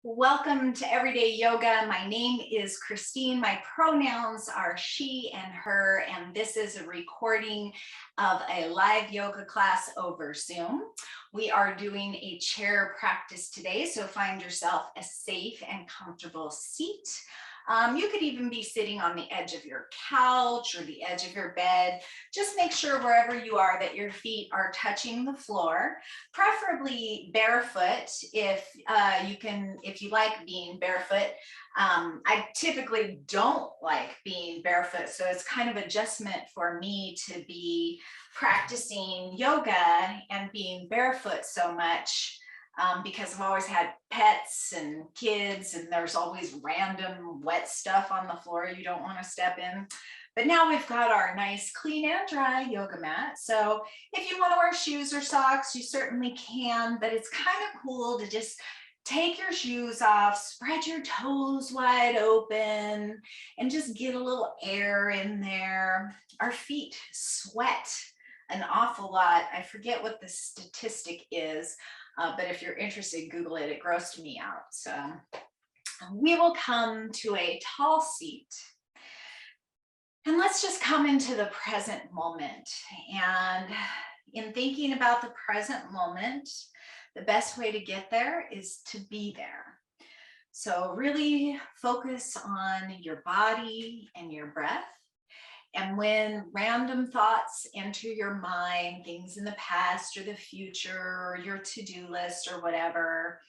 Welcome to Everyday Yoga. My name is Christine. My pronouns are she and her, and this is a recording of a live yoga class over Zoom. We are doing a chair practice today, so find yourself a safe and comfortable seat. You could even be sitting on the edge of your couch or the edge of your bed. Just make sure wherever you are that your feet are touching the floor, preferably barefoot if you like being barefoot. I typically don't like being barefoot, so it's kind of adjustment for me to be practicing yoga and being barefoot so much. Because I've always had pets and kids, and there's always random wet stuff on the floor you don't want to step in. But now we've got our nice clean and dry yoga mat. So if you want to wear shoes or socks, you certainly can, but it's kind of cool to just take your shoes off, spread your toes wide open, and just get a little air in there. Our feet sweat an awful lot. I forget what the statistic is. But if you're interested, Google it. It grossed me out. So we will come to a tall seat. And let's just come into the present moment. And in thinking about the present moment, the best way to get there is to be there. So really focus on your body and your breath. And when random thoughts enter your mind, things in the past or the future or your to-do list or whatever,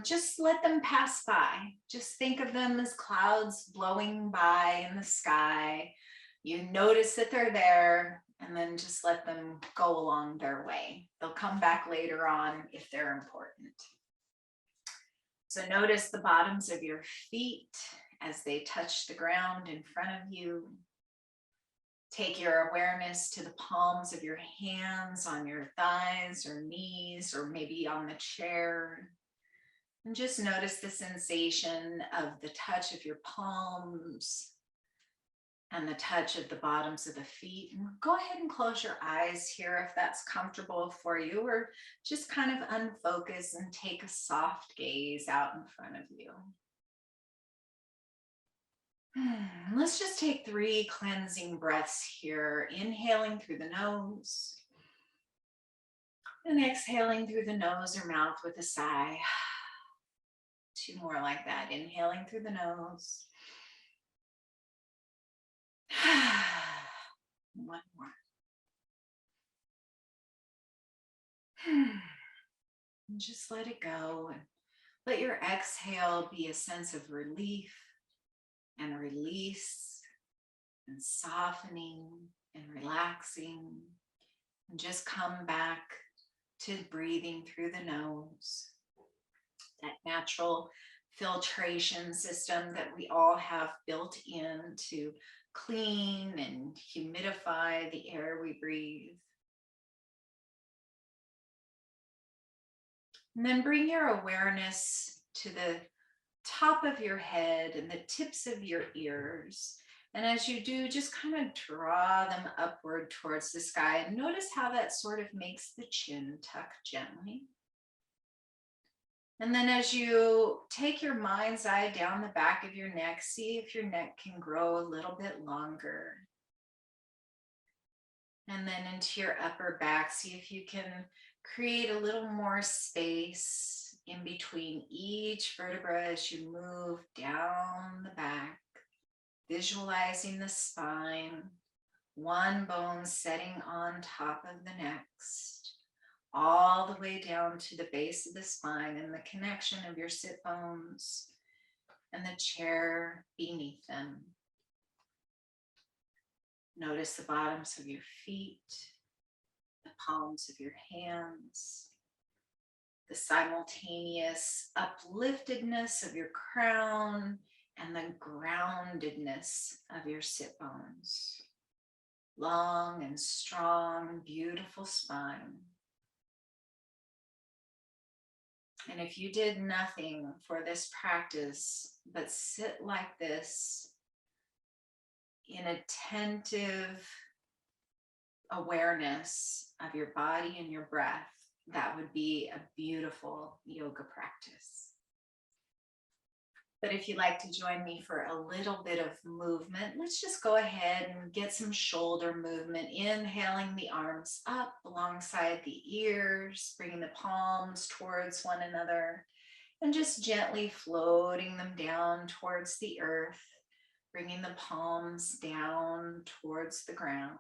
just let them pass by. Just think of them as clouds blowing by in the sky. You notice that they're there, and then just let them go along their way. They'll come back later on if they're important. So notice the bottoms of your feet as they touch the ground in front of you. Take your awareness to the palms of your hands on your thighs or knees, or maybe on the chair. And just notice the sensation of the touch of your palms and the touch of the bottoms of the feet. And go ahead and close your eyes here if that's comfortable for you, or just kind of unfocus and take a soft gaze out in front of you. Let's just take 3 cleansing breaths here, inhaling through the nose and exhaling through the nose or mouth with a sigh. 2 more like that, inhaling through the nose. 1 more. And just let it go, and let your exhale be a sense of relief and release and softening and relaxing, and just come back to breathing through the nose, that natural filtration system that we all have built in to clean and humidify the air we breathe. And then bring your awareness to the top of your head and the tips of your ears. And as you do, just kind of draw them upward towards the sky, and notice how that sort of makes the chin tuck gently. And then as you take your mind's eye down the back of your neck, see if your neck can grow a little bit longer. And then into your upper back, see if you can create a little more space in between each vertebra as you move down the back, visualizing the spine, one bone setting on top of the next, all the way down to the base of the spine and the connection of your sit bones and the chair beneath them. Notice the bottoms of your feet, the palms of your hands, the simultaneous upliftedness of your crown and the groundedness of your sit bones. Long and strong, beautiful spine. And if you did nothing for this practice but sit like this in attentive awareness of your body and your breath, that would be a beautiful yoga practice. But if you'd like to join me for a little bit of movement, let's just go ahead and get some shoulder movement. Inhaling the arms up alongside the ears, bringing the palms towards one another, and just gently floating them down towards the earth, bringing the palms down towards the ground.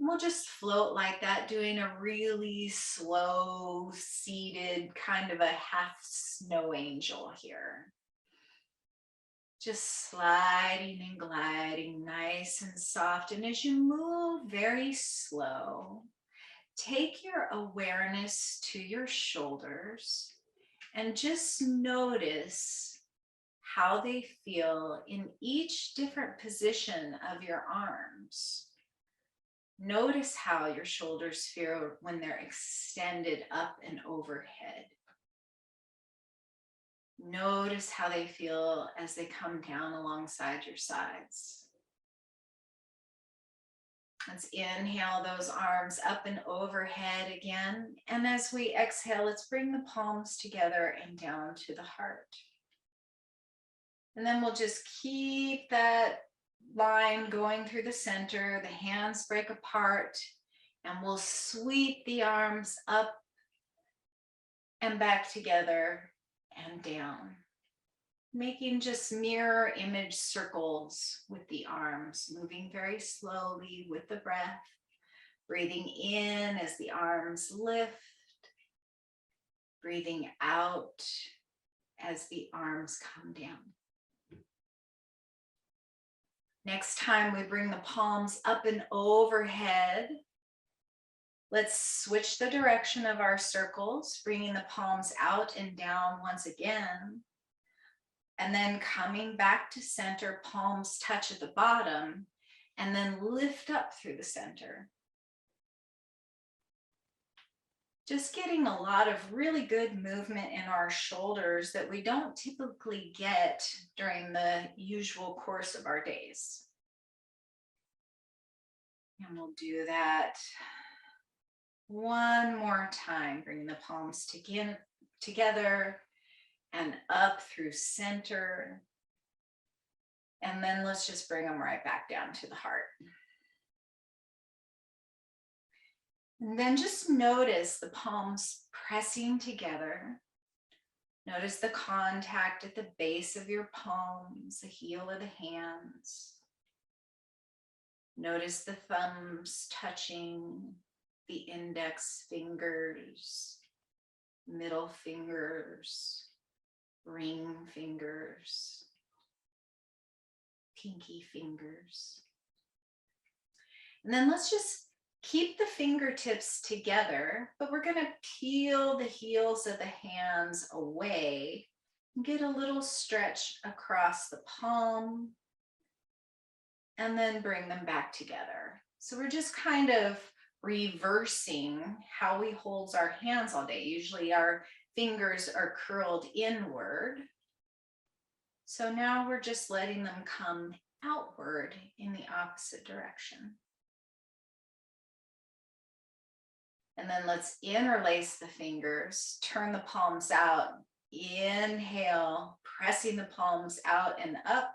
And we'll just float like that, doing a really slow, seated, kind of a half snow angel here. Just sliding and gliding, nice and soft. And as you move very slow, take your awareness to your shoulders and just notice how they feel in each different position of your arms. Notice how your shoulders feel when they're extended up and overhead. Notice how they feel as they come down alongside your sides. Let's inhale those arms up and overhead again. And as we exhale, let's bring the palms together and down to the heart. And then we'll just keep that line going through the center. The hands break apart and we'll sweep the arms up and back together and down, making just mirror image circles with the arms, moving very slowly with the breath, breathing in as the arms lift, breathing out as the arms come down. Next time we bring the palms up and overhead, let's switch the direction of our circles, bringing the palms out and down once again. And then coming back to center, palms touch at the bottom, and then lift up through the center. Just getting a lot of really good movement in our shoulders that we don't typically get during the usual course of our days. And we'll do that one more time, bringing the palms together and up through center. And then let's just bring them right back down to the heart. And then just notice the palms pressing together. Notice the contact at the base of your palms, the heel of the hands. Notice the thumbs touching the index fingers, middle fingers, ring fingers, pinky fingers. And then let's just keep the fingertips together, but we're going to peel the heels of the hands away and get a little stretch across the palm and then bring them back together. So we're just kind of reversing how we hold our hands all day. Usually our fingers are curled inward. So now we're just letting them come outward in the opposite direction. And then let's interlace the fingers, turn the palms out, inhale, pressing the palms out and up.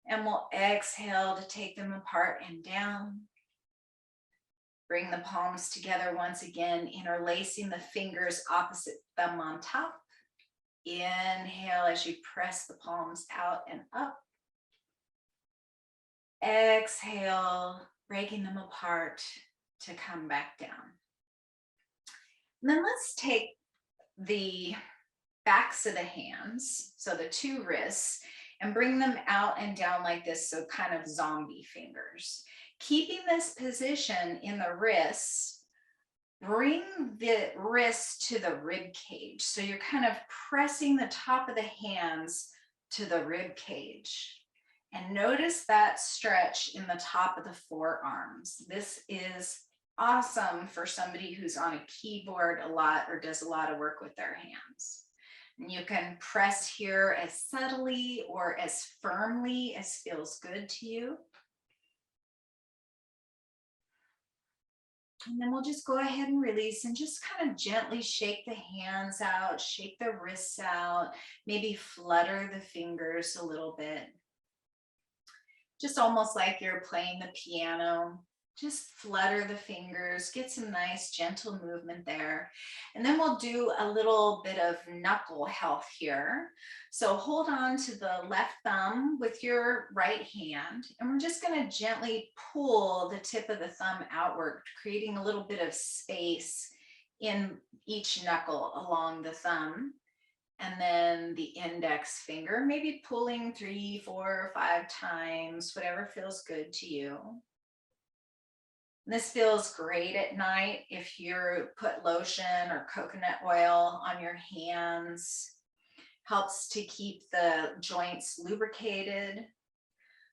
And we'll exhale to take them apart and down. Bring the palms together once again, interlacing the fingers opposite thumb on top. Inhale as you press the palms out and up. Exhale, breaking them apart to come back down. And then let's take the backs of the hands, so the two wrists, and bring them out and down like this, so kind of zombie fingers. Keeping this position in the wrists, bring the wrist to the rib cage. So you're kind of pressing the top of the hands to the rib cage. And notice that stretch in the top of the forearms. This is awesome for somebody who's on a keyboard a lot or does a lot of work with their hands. And you can press here as subtly or as firmly as feels good to you. And then we'll just go ahead and release and just kind of gently shake the hands out, shake the wrists out, maybe flutter the fingers a little bit. Just almost like you're playing the piano. Just flutter the fingers, get some nice gentle movement there. And then we'll do a little bit of knuckle health here. So hold on to the left thumb with your right hand, and we're just going to gently pull the tip of the thumb outward, creating a little bit of space in each knuckle along the thumb. And then the index finger, maybe pulling 3, 4, 5 times, whatever feels good to you. This feels great at night if you put lotion or coconut oil on your hands. Helps to keep the joints lubricated,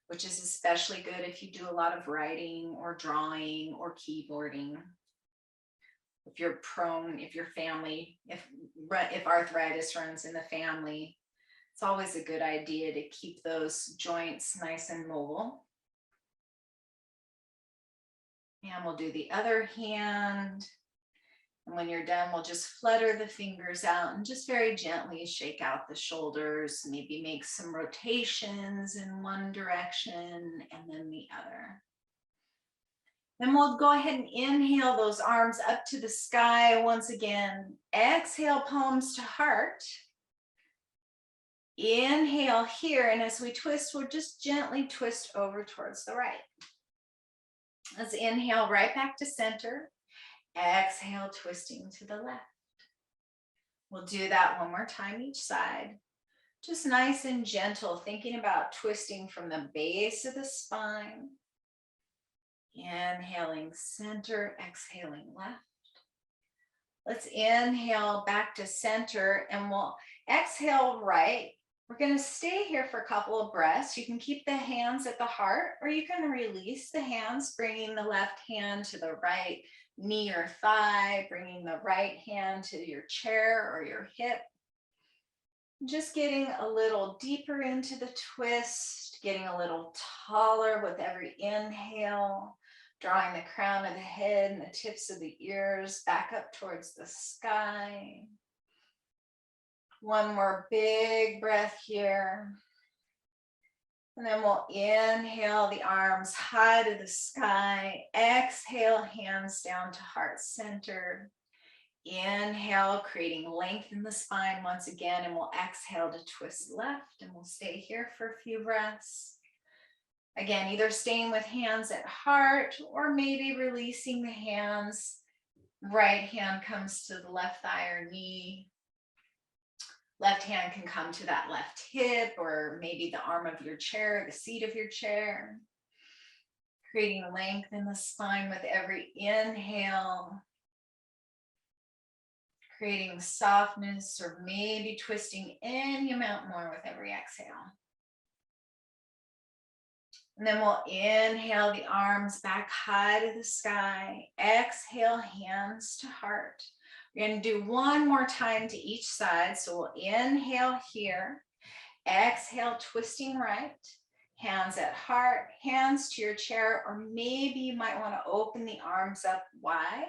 which is especially good if you do a lot of writing or drawing or keyboarding. If you're prone, if your family, if arthritis runs in the family, it's always a good idea to keep those joints nice and mobile. And we'll do the other hand. And when you're done, we'll just flutter the fingers out and just very gently shake out the shoulders, maybe make some rotations in one direction and then the other. Then we'll go ahead and inhale those arms up to the sky once again. Exhale, palms to heart. Inhale here, and as we twist, we'll just gently twist over towards the right. Let's inhale right back to center. Exhale, twisting to the left. We'll do that one more time each side. Just nice and gentle, thinking about twisting from the base of the spine. Inhaling center, exhaling left. Let's inhale back to center, and we'll exhale right. We're going to stay here for a couple of breaths. You can keep the hands at the heart, or you can release the hands, bringing the left hand to the right knee or thigh, bringing the right hand to your chair or your hip. Just getting a little deeper into the twist, getting a little taller with every inhale, drawing the crown of the head and the tips of the ears back up towards the sky. One more big breath here. And then we'll inhale the arms high to the sky. Exhale, hands down to heart center. Inhale, creating length in the spine once again, and we'll exhale to twist left, and we'll stay here for a few breaths. Again, either staying with hands at heart or maybe releasing the hands. Right hand comes to the left thigh or knee. Left hand can come to that left hip or maybe the arm of your chair, the seat of your chair. Creating length in the spine with every inhale. Creating softness or maybe twisting any amount more with every exhale. And then we'll inhale the arms back high to the sky. Exhale, hands to heart. We're going to do one more time to each side. So we'll inhale here. Exhale, twisting right. Hands at heart, hands to your chair, or maybe you might want to open the arms up wide.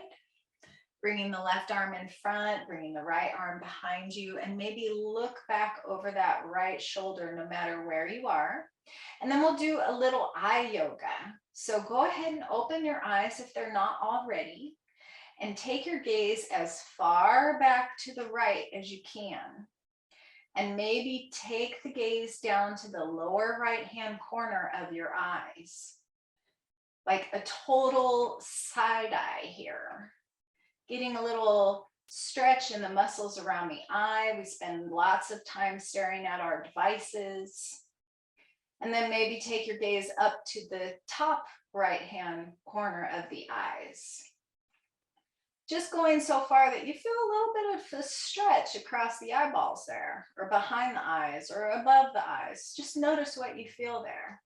Bringing the left arm in front, bringing the right arm behind you, and maybe look back over that right shoulder no matter where you are. And then we'll do a little eye yoga. So go ahead and open your eyes if they're not already, and take your gaze as far back to the right as you can. And maybe take the gaze down to the lower right-hand corner of your eyes, like a total side eye here. Getting a little stretch in the muscles around the eye. We spend lots of time staring at our devices. And then maybe take your gaze up to the top right-hand corner of the eyes. Just going so far that you feel a little bit of a stretch across the eyeballs there, or behind the eyes, or above the eyes. Just notice what you feel there.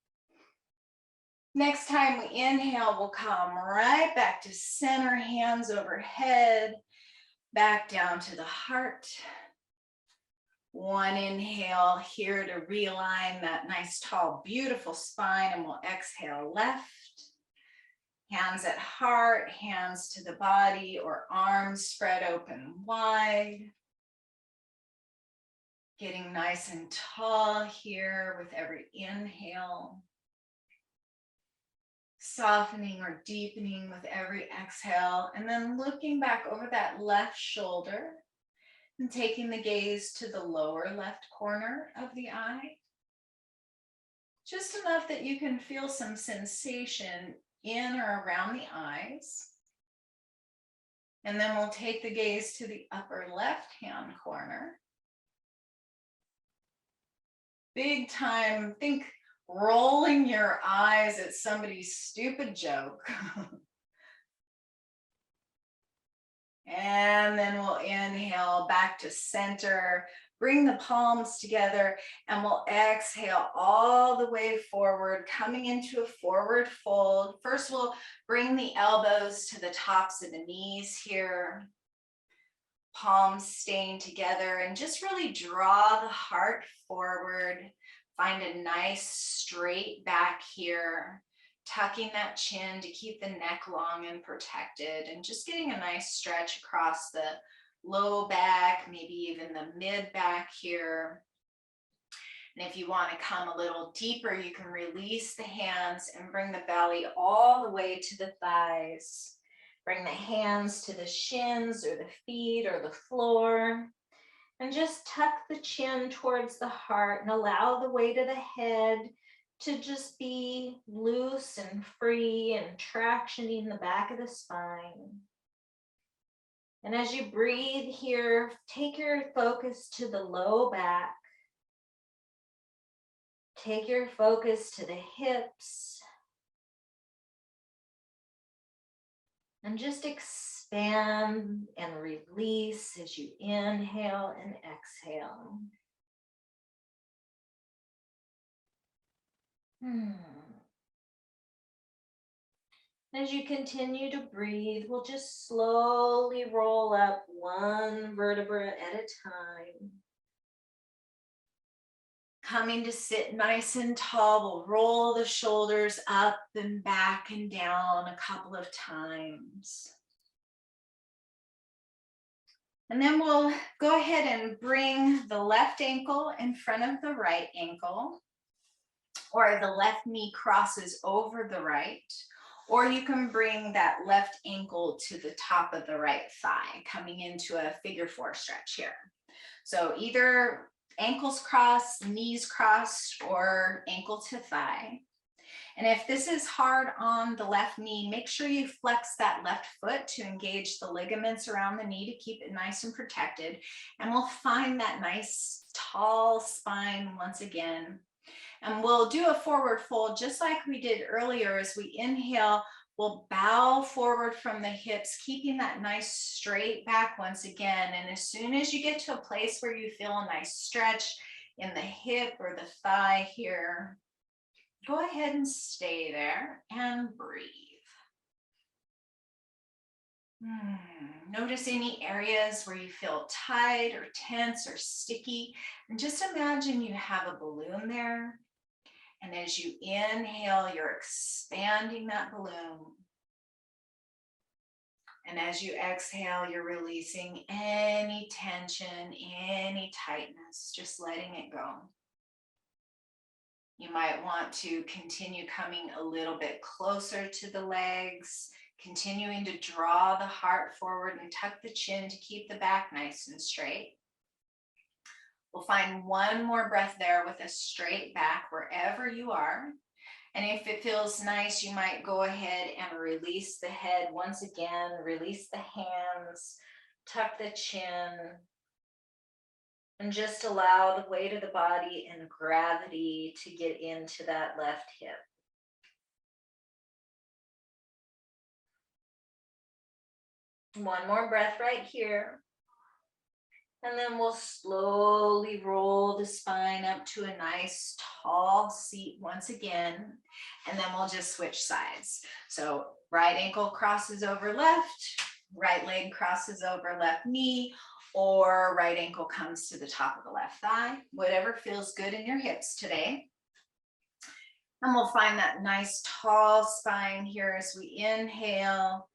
Next time we inhale, we'll come right back to center, hands overhead, back down to the heart. One inhale here to realign that nice, tall, beautiful spine, and we'll exhale left. Hands at heart, hands to the body, or arms spread open wide. Getting nice and tall here with every inhale. Softening or deepening with every exhale. And then looking back over that left shoulder and taking the gaze to the lower left corner of the eye. Just enough that you can feel some sensation in or around the eyes. And then we'll take the gaze to the upper left-hand corner. Big time, think rolling your eyes at somebody's stupid joke. And then we'll inhale back to center, bring the palms together, and we'll exhale all the way forward, coming into a forward fold. First, we'll bring the elbows to the tops of the knees here. Palms staying together, and just really draw the heart forward. Find a nice straight back here, tucking that chin to keep the neck long and protected, and just getting a nice stretch across the low back, maybe even the mid back here. And if you want to come a little deeper, you can release the hands and bring the belly all the way to the thighs. Bring the hands to the shins or the feet or the floor, and just tuck the chin towards the heart and allow the weight of the head to just be loose and free and tractioning the back of the spine. And as you breathe here, take your focus to the low back. Take your focus to the hips. And just expand and release as you inhale and exhale. As you continue to breathe, we'll just slowly roll up one vertebra at a time. Coming to sit nice and tall, we'll roll the shoulders up and back and down a couple of times. And then we'll go ahead and bring the left ankle in front of the right ankle, or the left knee crosses over the right, or you can bring that left ankle to the top of the right thigh, coming into a figure four stretch here. So either ankles crossed, knees crossed, or ankle to thigh. And if this is hard on the left knee, make sure you flex that left foot to engage the ligaments around the knee to keep it nice and protected. And we'll find that nice tall spine once again. And we'll do a forward fold just like we did earlier. As we inhale, we'll bow forward from the hips, keeping that nice straight back once again. And as soon as you get to a place where you feel a nice stretch in the hip or the thigh here, go ahead and stay there and breathe. Notice any areas where you feel tight or tense or sticky. And just imagine you have a balloon there. And as you inhale, you're expanding that balloon. And as you exhale, you're releasing any tension, any tightness, just letting it go. You might want to continue coming a little bit closer to the legs, continuing to draw the heart forward and tuck the chin to keep the back nice and straight. We'll find one more breath there with a straight back wherever you are. And if it feels nice, you might go ahead and release the head once again, release the hands, tuck the chin, and just allow the weight of the body and gravity to get into that left hip. One more breath right here. And then we'll slowly roll the spine up to a nice tall seat once again. And then we'll just switch sides. So right ankle crosses over left, right leg crosses over left knee, or right ankle comes to the top of the left thigh, whatever feels good in your hips today. And we'll find that nice tall spine here as we inhale.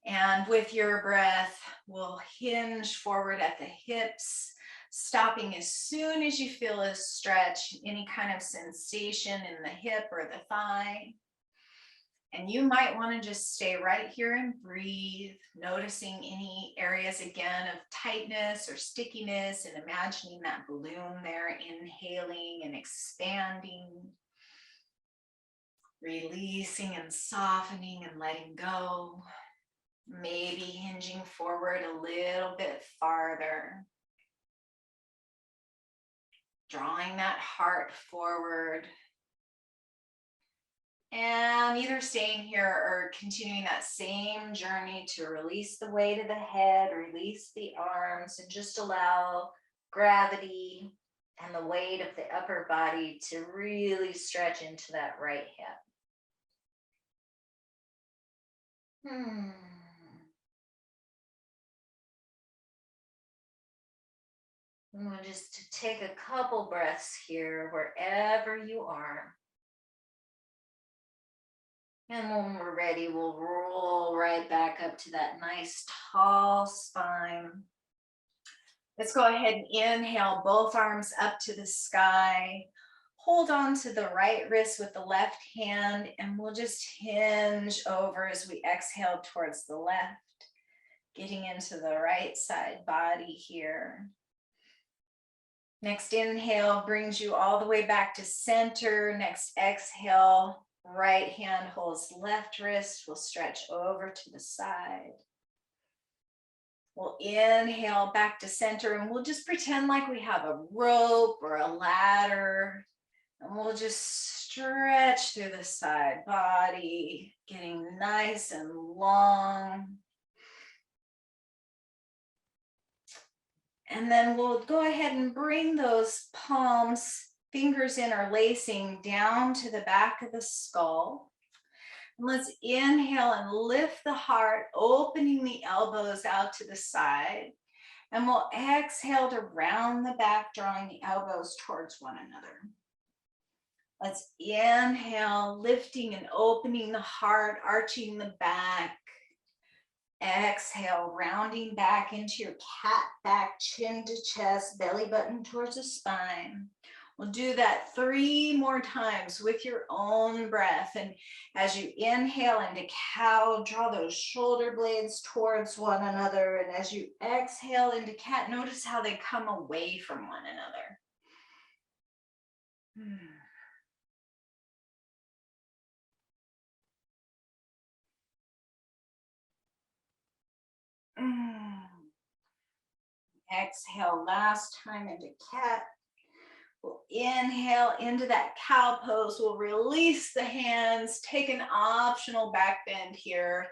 And with your breath, we'll hinge forward at the hips, stopping as soon as you feel a stretch, any kind of sensation in the hip or the thigh. And you might want to just stay right here and breathe, noticing any areas again of tightness or stickiness, and imagining that balloon there, inhaling and expanding, releasing and softening and letting go. Maybe hinging forward a little bit farther. Drawing that heart forward. And either staying here or continuing that same journey to release the weight of the head, release the arms, and just allow gravity and the weight of the upper body to really stretch into that right hip. And we'll just take a couple breaths here, wherever you are. And when we're ready, we'll roll right back up to that nice tall spine. Let's go ahead and inhale, both arms up to the sky. Hold on to the right wrist with the left hand, and we'll just hinge over as we exhale towards the left, getting into the right side body here. Next inhale brings you all the way back to center. Next exhale, right hand holds left wrist. We'll stretch over to the side. We'll inhale back to center, and we'll just pretend like we have a rope or a ladder. And we'll just stretch through the side body, getting nice and long. And then we'll go ahead and bring those palms, fingers interlacing, down to the back of the skull. And let's inhale and lift the heart, opening the elbows out to the side. And we'll exhale to round the back, drawing the elbows towards one another. Let's inhale, lifting and opening the heart, arching the back. Exhale, rounding back into your cat back, chin to chest, belly button towards the spine. We'll do that 3 more times with your own breath. And as you inhale into cow, draw those shoulder blades towards one another. And as you exhale into cat, notice how they come away from one another. Exhale, last time into cat. We'll inhale into that cow pose. We'll release the hands, take an optional back bend here,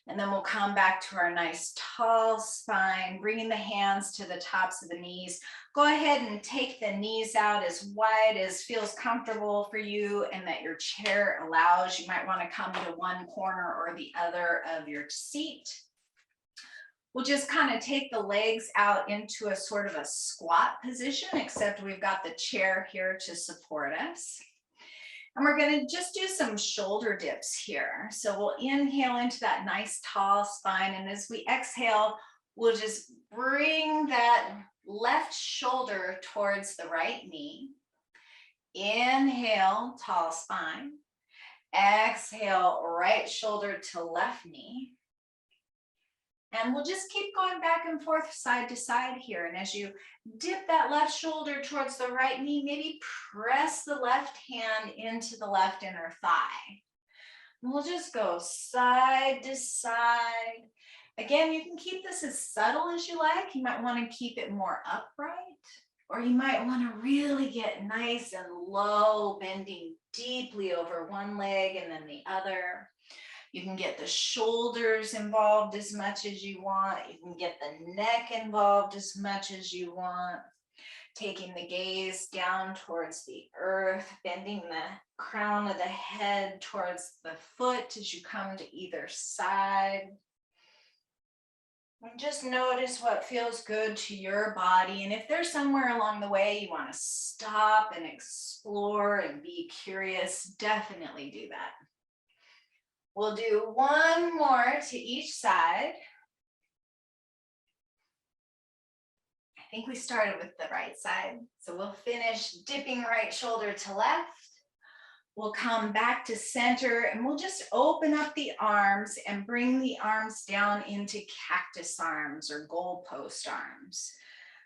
and then we'll come back to our nice tall spine, bringing the hands to the tops of the knees. Go ahead and take the knees out as wide as feels comfortable for you and that your chair allows. You might want to come to one corner or the other of your seat. We'll just kind of take the legs out into a sort of a squat position, except we've got the chair here to support us. And we're going to just do some shoulder dips here. So we'll inhale into that nice tall spine. And as we exhale, we'll just bring that left shoulder towards the right knee. Inhale, tall spine. Exhale, right shoulder to left knee. And we'll just keep going back and forth side to side here. And as you dip that left shoulder towards the right knee, maybe press the left hand into the left inner thigh. And we'll just go side to side. Again, you can keep this as subtle as you like. You might want to keep it more upright, or you might want to really get nice and low, bending deeply over one leg and then the other. You can get the shoulders involved as much as you want. You can get the neck involved as much as you want. Taking the gaze down towards the earth, bending the crown of the head towards the foot as you come to either side. And just notice what feels good to your body. And if there's somewhere along the way you want to stop and explore and be curious, definitely do that. We'll do one more to each side. I think we started with the right side. So we'll finish dipping right shoulder to left. We'll come back to center and we'll just open up the arms and bring the arms down into cactus arms or goalpost arms.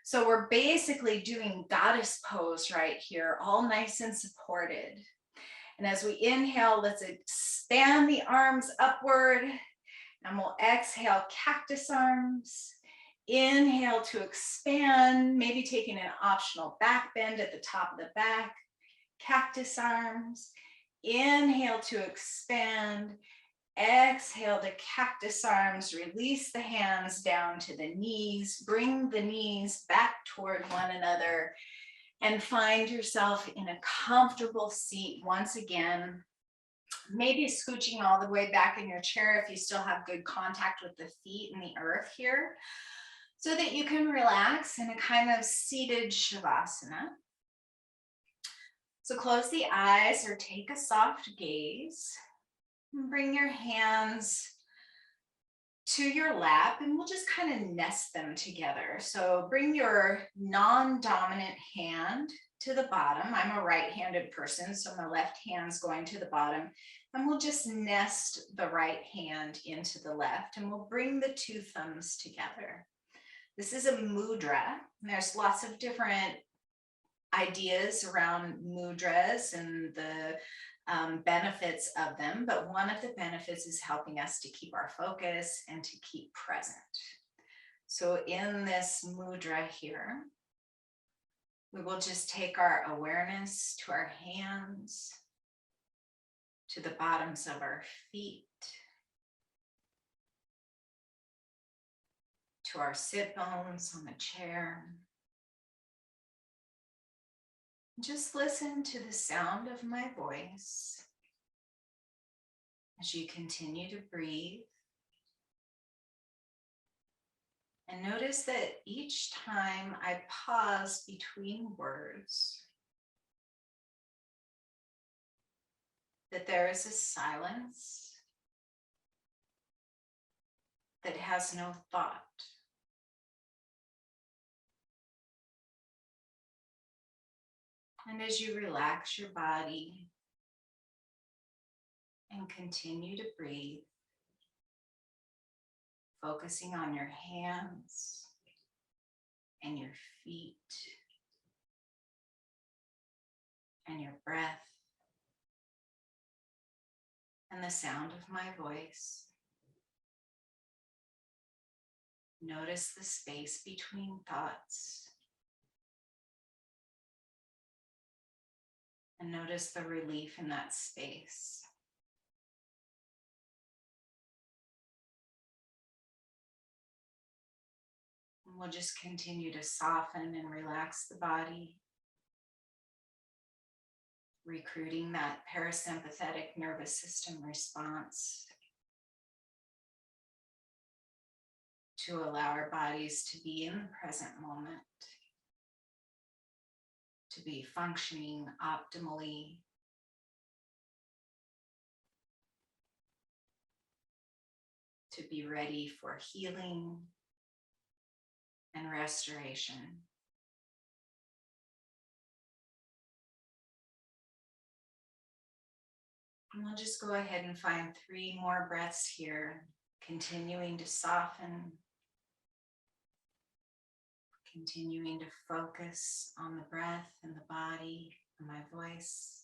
So we're basically doing goddess pose right here, all nice and supported. And as we inhale, let's expand the arms upward, and we'll exhale cactus arms. Inhale to expand, maybe taking an optional back bend at the top of the back. Cactus arms. Inhale to expand. Exhale to cactus arms. Release the hands down to the knees. Bring the knees back toward one another and find yourself in a comfortable seat once again. Maybe scooching all the way back in your chair if you still have good contact with the feet and the earth here, so that you can relax in a kind of seated shavasana. So close the eyes or take a soft gaze and bring your hands to your lap, and we'll just kind of nest them together. So bring your non-dominant hand to the bottom. I'm a right-handed person, so my left hand's going to the bottom, and we'll just nest the right hand into the left, and we'll bring the two thumbs together. This is a mudra. There's lots of different ideas around mudras and the benefits of them, but one of the benefits is helping us to keep our focus and to keep present. So in this mudra here, we will just take our awareness to our hands, to the bottoms of our feet, to our sit bones on the chair. Just listen to the sound of my voice as you continue to breathe. And notice that each time I pause between words, that there is a silence that has no thought. And as you relax your body and continue to breathe, focusing on your hands and your feet and your breath and the sound of my voice, notice the space between thoughts. And notice the relief in that space. And we'll just continue to soften and relax the body, recruiting that parasympathetic nervous system response to allow our bodies to be in the present moment, to be functioning optimally, to be ready for healing and restoration. And we'll just go ahead and find 3 more breaths here, continuing to soften, continuing to focus on the breath and the body and my voice.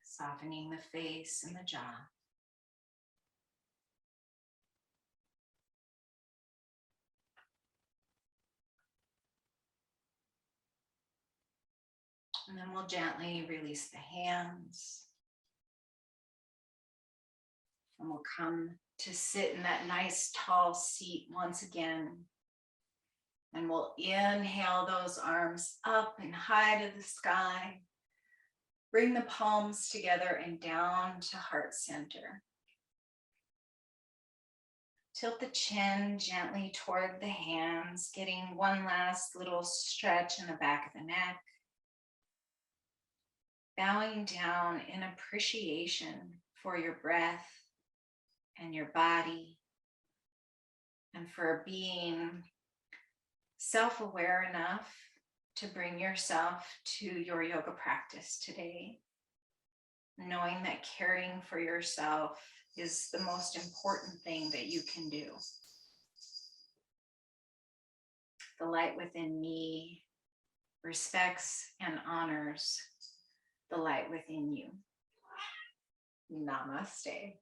Softening the face and the jaw. And then we'll gently release the hands. And we'll come to sit in that nice tall seat once again. And we'll inhale those arms up and high to the sky. Bring the palms together and down to heart center. Tilt the chin gently toward the hands, getting one last little stretch in the back of the neck. Bowing down in appreciation for your breath and your body, and for being self-aware enough to bring yourself to your yoga practice today, knowing that caring for yourself is the most important thing that you can do. The light within me respects and honors the light within you. Namaste.